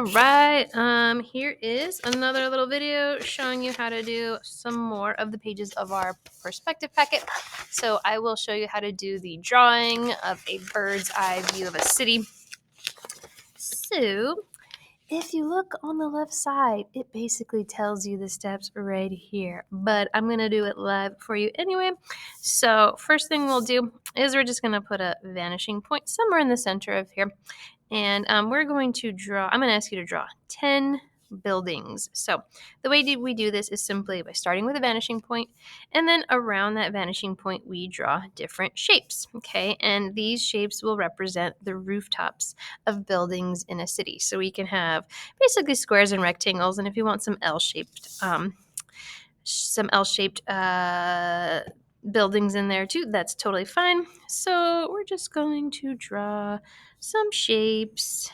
Alright, here is another little video showing you how to do some more of the pages of our perspective packet. So I will show you how to do the drawing of a bird's eye view of a city. So if you look on the left side, it basically tells you the steps right here, but I'm going to do it live for you anyway. So first thing we'll do is we're just going to put a vanishing point somewhere in the center of here. And we're going to draw, I'm going to ask you to draw 10 buildings. So the way we do this is simply by starting with a vanishing point, and then around that vanishing point, we draw different shapes, okay? And these shapes will represent the rooftops of buildings in a city. So we can have basically squares and rectangles, and if you want some L-shaped buildings in there too, that's totally fine. So we're just going to draw some shapes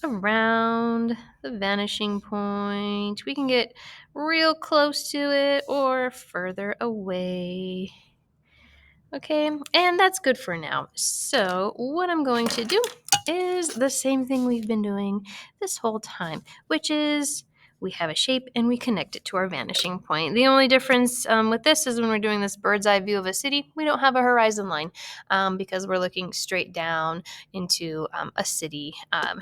around the vanishing point. We can get real close to it or further away. Okay, and that's good for now. So what I'm going to do is the same thing we've been doing this whole time, which is we have a shape and we connect it to our vanishing point. The only difference with this is when we're doing this bird's eye view of a city, we don't have a horizon line because we're looking straight down into a city,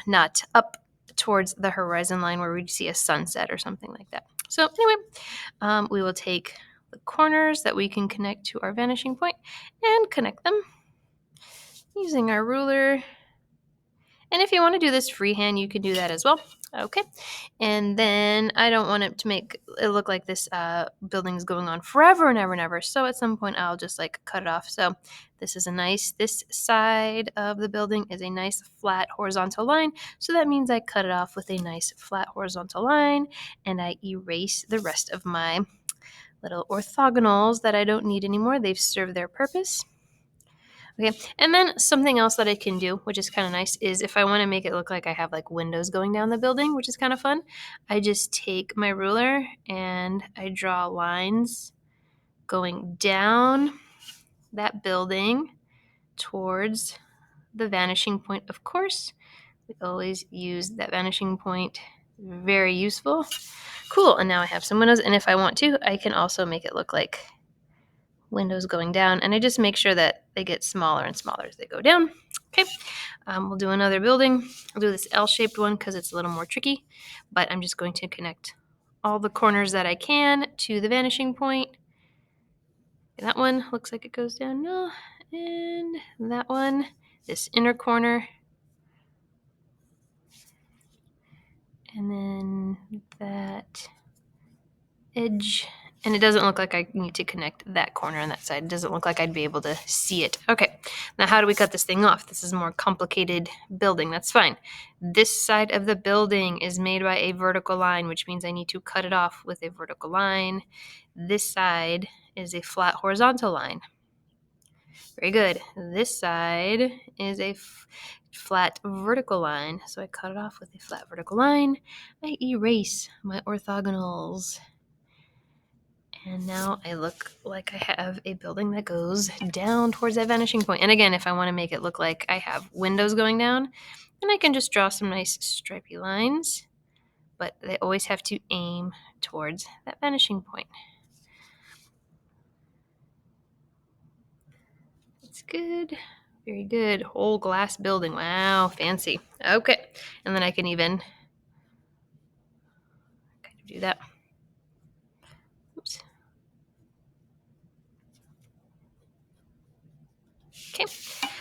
not up towards the horizon line where we'd see a sunset or something like that. So anyway, we will take the corners that we can connect to our vanishing point and connect them using our ruler. And if you want to do this freehand, you can do that as well. Okay. And then I don't want it to make it look like this building is going on forever and ever and ever. So at some point I'll just like cut it off. So this side of the building is a nice flat horizontal line. So that means I cut it off with a nice flat horizontal line, and I erase the rest of my little orthogonals that I don't need anymore. They've served their purpose. Okay, and then something else that I can do, which is kind of nice, is if I want to make it look like I have like windows going down the building, which is kind of fun, I just take my ruler and I draw lines going down that building towards the vanishing point, of course. We always use that vanishing point. Very useful. Cool, and now I have some windows, and if I want to, I can also make it look like windows going down, and I just make sure that they get smaller and smaller as they go down. Okay, we'll do another building. I'll do this L-shaped one because it's a little more tricky, but I'm just going to connect all the corners that I can to the vanishing point. That one looks like it goes down now, and that one, this inner corner, and then that edge. And it doesn't look like I need to connect that corner on that side. It doesn't look like I'd be able to see it. Okay, now how do we cut this thing off? This is a more complicated building. That's fine. This side of the building is made by a vertical line, which means I need to cut it off with a vertical line. This side is a flat horizontal line. Very good. This side is a flat vertical line. So I cut it off with a flat vertical line. I erase my orthogonals. And now I look like I have a building that goes down towards that vanishing point. And again, if I want to make it look like I have windows going down, then I can just draw some nice stripy lines. But they always have to aim towards that vanishing point. That's good. Very good. Whole glass building. Wow, fancy. Okay. And then I can even kind of do that. Oops. Okay,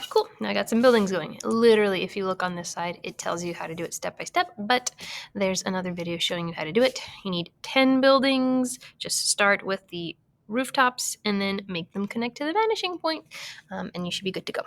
cool. Now I got some buildings going. Literally, if you look on this side, it tells you how to do it step by step, but there's another video showing you how to do it. You need 10 buildings. Just start with the rooftops and then make them connect to the vanishing point, and you should be good to go.